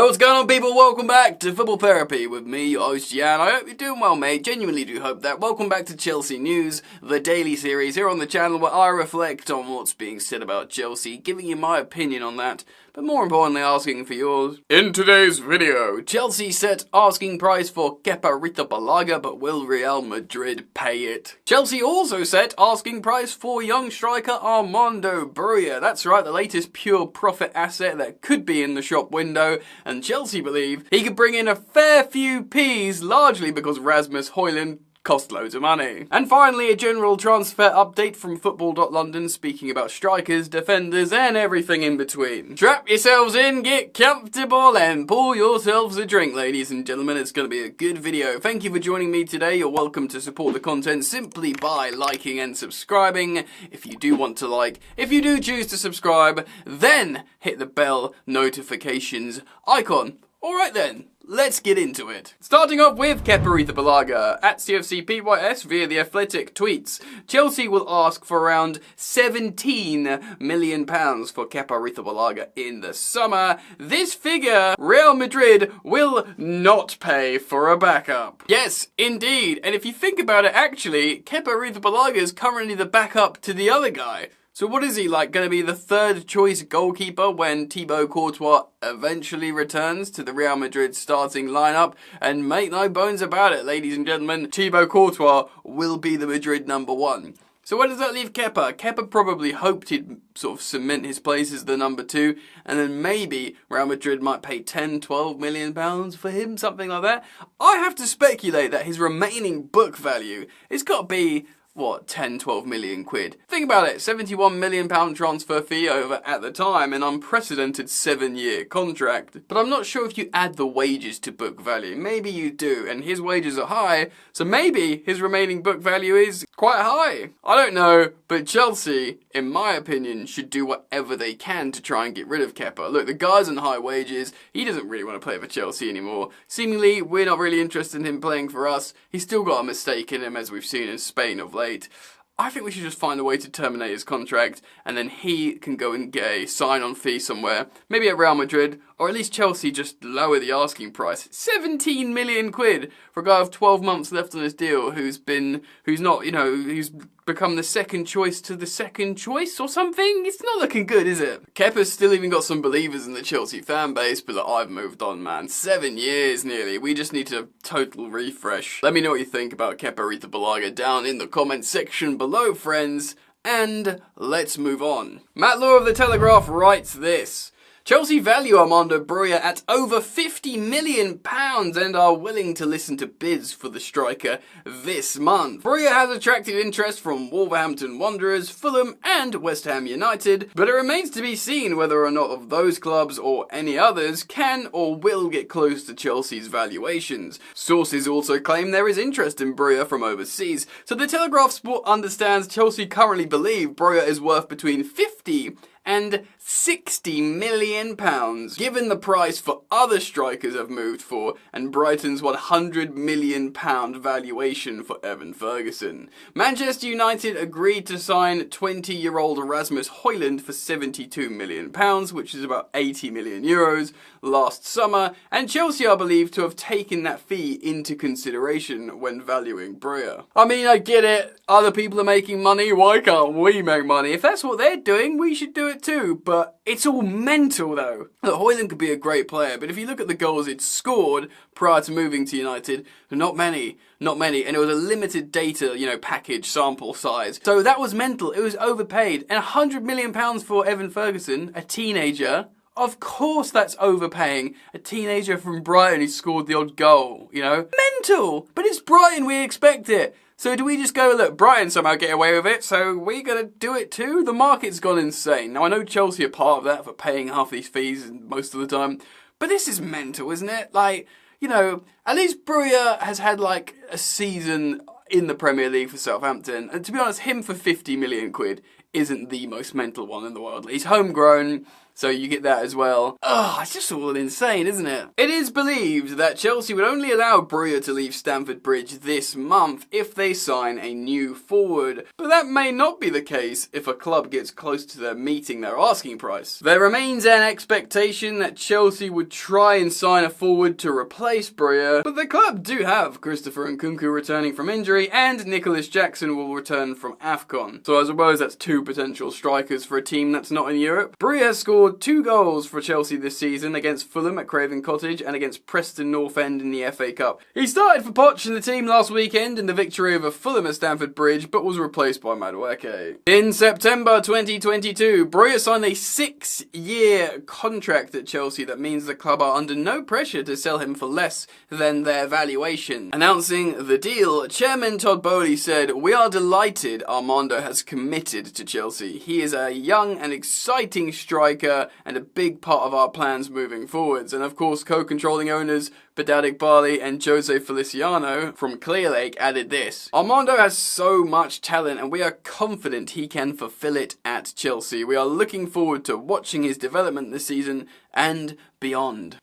What's going on, people? Welcome back to Football Therapy with me, your host Jan. I hope you're doing well, mate. Genuinely do hope that. Welcome back to Chelsea News, the daily series here on the channel where I reflect on what's being said about Chelsea, giving you my opinion on that, but more importantly asking for yours. In today's video, Chelsea set asking price for Kepa Arrizabalaga, but will Real Madrid pay it? Chelsea also set asking price for young striker Armando Broja. That's right, the latest pure profit asset that could be in the shop window, and Chelsea believe he could bring in a fair few P's, largely because Rasmus Højlund cost loads of money. And finally, a general transfer update from Football.London speaking about strikers, defenders and everything in between. Strap yourselves in, get comfortable and pour yourselves a drink, ladies and gentlemen. It's going to be a good video. Thank you for joining me today. You're welcome to support the content simply by liking and subscribing if you do want to like. If you do choose to subscribe, then hit the bell notifications icon. Alright then, let's get into it. Starting off with Kepa Arrizabalaga. At CFCPYS via The Athletic tweets, Chelsea will ask for around £17 million for Kepa Arrizabalaga in the summer. This figure, Real Madrid will not pay for a backup. Yes, indeed. And if you think about it, actually, Kepa Arrizabalaga is currently the backup to the other guy. So what is he, like, going to be the third choice goalkeeper when Thibaut Courtois eventually returns to the Real Madrid starting lineup? And make no bones about it, ladies and gentlemen, Thibaut Courtois will be the Madrid number one. So where does that leave Kepa? Kepa probably hoped he'd sort of cement his place as the number two, and then maybe Real Madrid might pay 10, 12 million pounds for him, something like that. I have to speculate that his remaining book value, it's got to be, what, 10, 12 million quid. Think about it, £71 million transfer fee over, at the time, an unprecedented 7-year contract. But I'm not sure if you add the wages to book value. Maybe you do, and his wages are high, so maybe his remaining book value is quite high. I don't know, but Chelsea, in my opinion, should do whatever they can to try and get rid of Kepa. Look, the guy's on high wages, he doesn't really want to play for Chelsea anymore. Seemingly, we're not really interested in him playing for us. He's still got a mistake in him, as we've seen in Spain of late. I think we should just find a way to terminate his contract, and then he can go and get a sign-on fee somewhere, maybe at Real Madrid, or at least Chelsea just lower the asking price. 17 million quid for a guy with 12 months left on his deal who's become the second choice to the second choice or something? It's not looking good, is it? Kepa's still even got some believers in the Chelsea fan base, but look, I've moved on, man. 7 years nearly. We just need a total refresh. Let me know what you think about Kepa Arrizabalaga down in the comment section below, friends. And let's move on. Matt Law of The Telegraph writes this: Chelsea value Armando Broja at over £50 million and are willing to listen to bids for the striker this month. Broja has attracted interest from Wolverhampton Wanderers, Fulham and West Ham United, but it remains to be seen whether or not of those clubs or any others can or will get close to Chelsea's valuations. Sources also claim there is interest in Broja from overseas, so the Telegraph Sport understands Chelsea currently believe Broja is worth between 50 and 60 million pounds, given the price for other strikers have moved for, and Brighton's 100 million pound valuation for Evan Ferguson. Manchester United agreed to sign 20-year-old Rasmus Højlund for 72 million pounds, which is about 80 million euros, last summer, and Chelsea are believed to have taken that fee into consideration when valuing Broja. I mean, I get it, other people are making money, why can't we make money? If that's what they're doing, we should do it too, but it's all mental though. Look, Højlund could be a great player, but if you look at the goals he'd scored prior to moving to United, not many, and it was a limited data, package sample size. So that was mental, it was overpaid, and £100 million for Evan Ferguson, a teenager. Of course that's overpaying. A teenager from Brighton who scored the odd goal, Mental! But it's Brighton, we expect it. So do we just go, look, Brighton somehow get away with it, so we're going to do it too? The market's gone insane. Now I know Chelsea are part of that for paying half these fees most of the time, but this is mental, isn't it? At least Broja has had a season in the Premier League for Southampton, and to be honest, him for 50 million quid isn't the most mental one in the world. He's homegrown, So you get that as well. Oh, it's just all insane, isn't it? It is believed that Chelsea would only allow Broja to leave Stamford Bridge this month if they sign a new forward. But that may not be the case if a club gets close to their meeting their asking price. There remains an expectation that Chelsea would try and sign a forward to replace Broja, but the club do have Christopher Nkunku returning from injury and Nicholas Jackson will return from AFCON. So I suppose that's two potential strikers for a team that's not in Europe. Broja has scored 2 goals for Chelsea this season against Fulham at Craven Cottage and against Preston North End in the FA Cup. He started for Poch in the team last weekend in the victory over Fulham at Stamford Bridge, but was replaced by Madueke. In September 2022, Broja signed a 6-year contract at Chelsea. That means the club are under no pressure to sell him for less than their valuation. Announcing the deal, Chairman Todd Boehly said, "We are delighted Armando has committed to Chelsea. He is a young and exciting striker and a big part of our plans moving forwards." And of course, co-controlling owners Bedadik Barley and Jose Feliciano from Clearlake added this: "Armando has so much talent and we are confident he can fulfill it at Chelsea. We are looking forward to watching his development this season and beyond."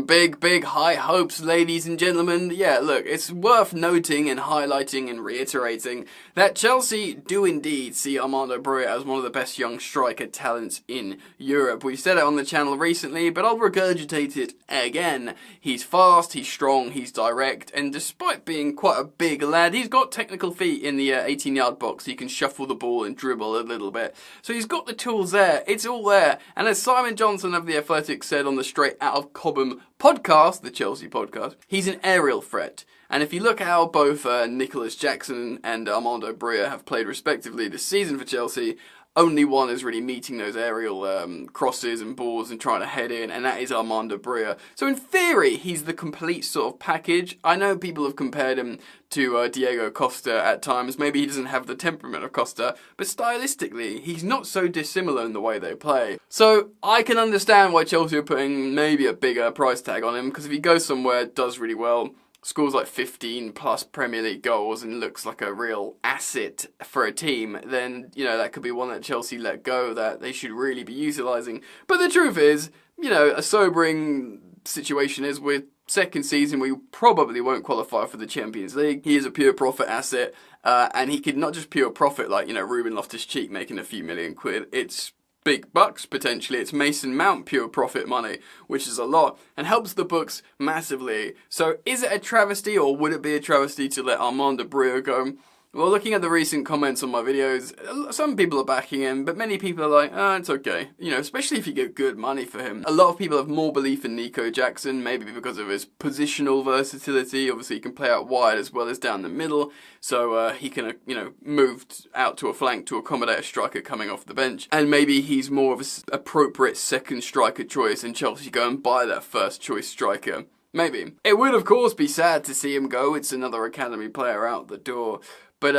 Big high hopes, ladies and gentlemen. Yeah, look, it's worth noting and highlighting and reiterating that Chelsea do indeed see Armando Broja as one of the best young striker talents in Europe. We've said it on the channel recently, but I'll regurgitate it again. He's fast, he's strong, he's direct, and despite being quite a big lad, he's got technical feet in the 18-yard box. He can shuffle the ball and dribble a little bit. So he's got the tools there. It's all there. And as Simon Johnson of The Athletic said on the Straight Out of Cobham podcast, the Chelsea podcast, he's an aerial threat. And if you look at how both Nicholas Jackson and Armando Broja have played respectively this season for Chelsea, only one is really meeting those aerial crosses and balls and trying to head in, and that is Armando Broja. So in theory, he's the complete sort of package. I know people have compared him to Diego Costa at times. Maybe he doesn't have the temperament of Costa, but stylistically, he's not so dissimilar in the way they play. So I can understand why Chelsea are putting maybe a bigger price tag on him, because if he goes somewhere, does really well, scores like 15 plus Premier League goals and looks like a real asset for a team, then, you know, that could be one that Chelsea let go that they should really be utilising. But the truth is, you know, a sobering situation is with second season we probably won't qualify for the Champions League. He is a pure profit asset, and he could not just pure profit like, you know, Ruben Loftus-Cheek making a few million quid. It's big bucks, potentially. It's Mason Mount pure profit money, which is a lot, and helps the books massively. So is it a travesty, or would it be a travesty to let Armando Broja go? Well, looking at the recent comments on my videos, some people are backing him, but many people are like, it's okay. You know, especially if you get good money for him. A lot of people have more belief in Nico Jackson, maybe because of his positional versatility. Obviously, he can play out wide as well as down the middle, so he can, you know, move out to a flank to accommodate a striker coming off the bench. And maybe he's more of an appropriate second striker choice, and Chelsea go and buy that first choice striker. Maybe. It would, of course, be sad to see him go. It's another academy player out the door. But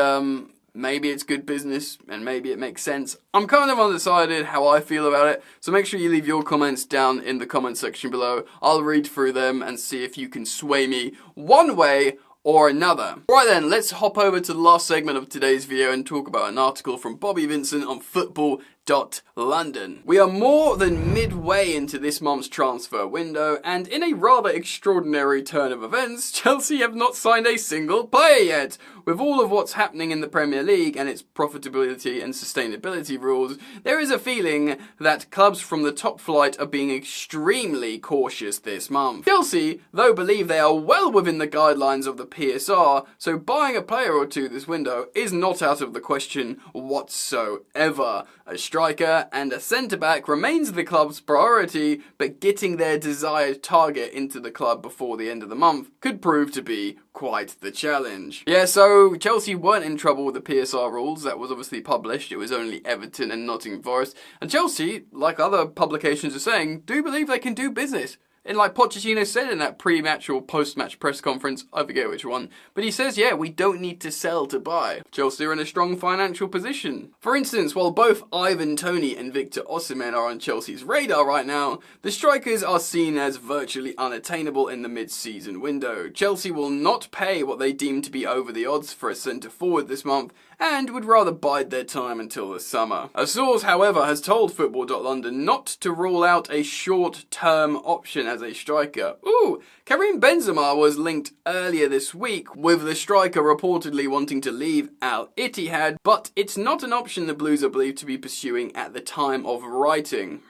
maybe it's good business, and maybe it makes sense. I'm kind of undecided how I feel about it, so make sure you leave your comments down in the comment section below. I'll read through them and see if you can sway me one way or another. Right then, let's hop over to the last segment of today's video and talk about an article from Bobby Vincent on Football.London. We are more than midway into this month's transfer window, and in a rather extraordinary turn of events, Chelsea have not signed a single player yet. With all of what's happening in the Premier League and its profitability and sustainability rules, there is a feeling that clubs from the top flight are being extremely cautious this month. Chelsea, though, believe they are well within the guidelines of the PSR, so buying a player or two this window is not out of the question whatsoever. A striker and a centre-back remains the club's priority, but getting their desired target into the club before the end of the month could prove to be quite the challenge. Yeah, so Chelsea weren't in trouble with the PSR rules. That was obviously published. It was only Everton and Nottingham Forest. And Chelsea, like other publications are saying, do believe they can do business. And like Pochettino said in that pre-match or post-match press conference, I forget which one, but he says, yeah, we don't need to sell to buy. Chelsea are in a strong financial position. For instance, while both Ivan Toney and Victor Osimhen are on Chelsea's radar right now, the strikers are seen as virtually unattainable in the mid-season window. Chelsea will not pay what they deem to be over the odds for a centre-forward this month, and would rather bide their time until the summer. A source, however, has told Football.London not to rule out a short-term option as a striker. Ooh, Karim Benzema was linked earlier this week, with the striker reportedly wanting to leave Al Ittihad, but it's not an option the Blues are believed to be pursuing at the time of writing.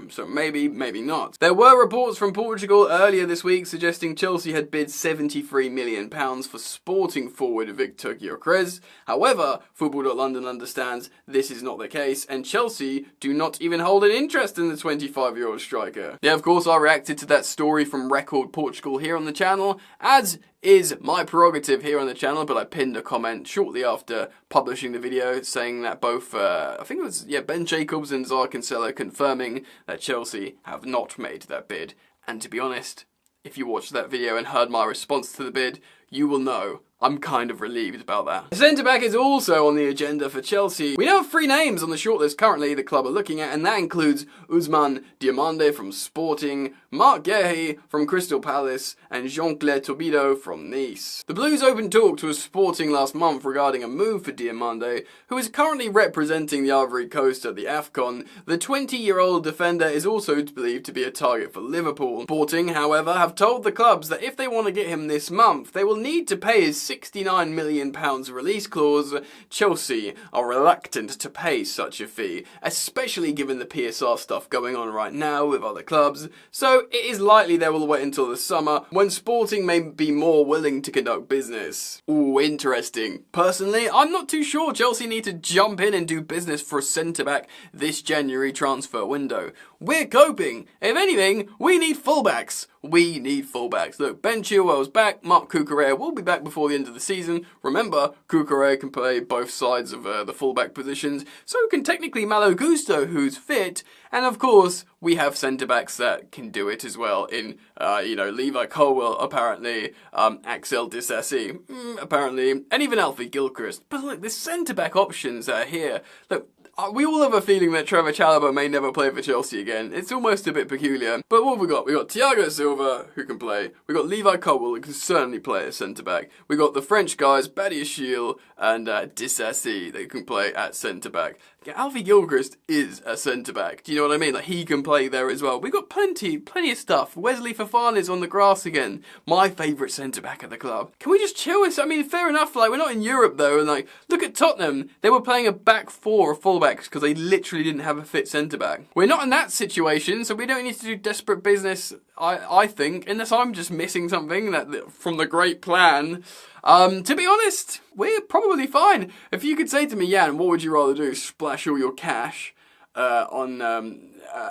So maybe not. There were reports from Portugal earlier this week suggesting Chelsea had bid £73 million for Sporting forward Victor Gyökeres. However, Football.London understands this is not the case, and Chelsea do not even hold an interest in the 25-year-old striker. Yeah, of course, I reacted to that story from Record Portugal here on the channel, as is my prerogative here on the channel, but I pinned a comment shortly after publishing the video saying that both, I think it was, Ben Jacobs and Zaha Cancelo confirming that Chelsea have not made that bid. And to be honest, if you watched that video and heard my response to the bid, you will know I'm kind of relieved about that. The centre-back is also on the agenda for Chelsea. We now have 3 names on the shortlist currently the club are looking at, and that includes Ousmane Diomande from Sporting, Marc Guéhi from Crystal Palace, and Jean-Claire Todibo from Nice. The Blues opened talks with Sporting last month regarding a move for Diomande, who is currently representing the Ivory Coast at the AFCON. The 20-year-old defender is also believed to be a target for Liverpool. Sporting, however, have told the clubs that if they want to get him this month, they will need to pay his £69 million release clause. Chelsea are reluctant to pay such a fee, especially given the PSR stuff going on right now with other clubs, so it is likely they will wait until the summer, when Sporting may be more willing to conduct business. Ooh, interesting. Personally, I'm not too sure Chelsea need to jump in and do business for a centre-back this January transfer window. We're coping. If anything, we need fullbacks. We need fullbacks. Look, Ben Chilwell's back, Marc Cucurella will be back before the end of the season. Remember, Cucurella can play both sides of the fullback positions, so can technically Malo Gusto, who's fit, and of course, we have centre-backs that can do it as well in, Levi Colwill, apparently, Axel Disasi, apparently, and even Alfie Gilchrist. But look, the centre-back options that are here. Look, we all have a feeling that Trevor Chalobah may never play for Chelsea again. It's almost a bit peculiar. But what have we got? We got Thiago Silva, who can play. We got Levi Colwill, who can certainly play as centre-back. We got the French guys, Badiashile and Disasi, that can play at centre-back. Alfie Gilchrist is a centre-back. Do you know what I mean? Like, he can play there as well. We got plenty of stuff. Wesley Fofana's on the grass again. My favourite centre-back at the club. Can we just chill? I mean, fair enough. Like, we're not in Europe though. And like, look at Tottenham. They were playing a back 4 of fullbacks because they literally didn't have a fit centre-back. We're not in that situation, so we don't need to do desperate business, I think, unless I'm just missing something that from the great plan. To be honest, we're probably fine. If you could say to me, Jan, what would you rather do? Splash all your cash on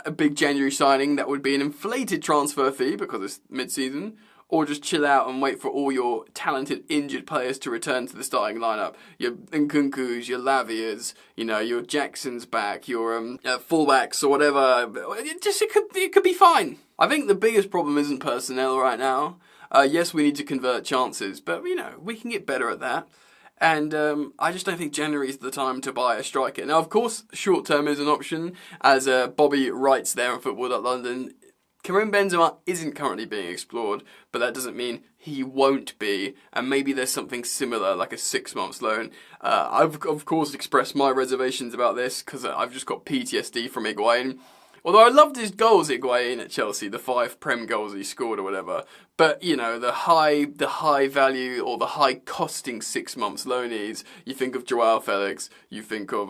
a big January signing that would be an inflated transfer fee because it's mid-season, or just chill out and wait for all your talented injured players to return to the starting lineup? Your Nkunkus, your Lavias, your Jacksons back, your fullbacks or whatever. It could be fine. I think the biggest problem isn't personnel right now. Yes, we need to convert chances, but we can get better at that. And I just don't think January is the time to buy a striker. Now, of course, short term is an option, as Bobby writes there on Football.London. Karim Benzema isn't currently being explored, but that doesn't mean he won't be, and maybe there's something similar, like a 6 months loan. I've, of course, expressed my reservations about this, because I've just got PTSD from Higuain. Although I loved his goals, Higuain, at Chelsea, the 5 Prem goals he scored or whatever. But, the high value or the high costing 6 months loanees, you think of Joao Felix, you think of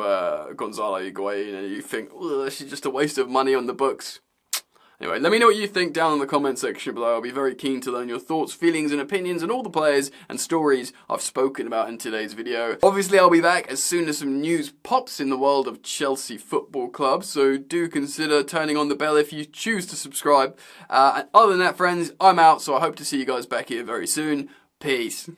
Gonzalo Higuain, and you think, this is just a waste of money on the books. Anyway, let me know what you think down in the comment section below. I'll be very keen to learn your thoughts, feelings and opinions on all the players and stories I've spoken about in today's video. Obviously, I'll be back as soon as some news pops in the world of Chelsea Football Club, so do consider turning on the bell if you choose to subscribe. And other than that, friends, I'm out, so I hope to see you guys back here very soon. Peace.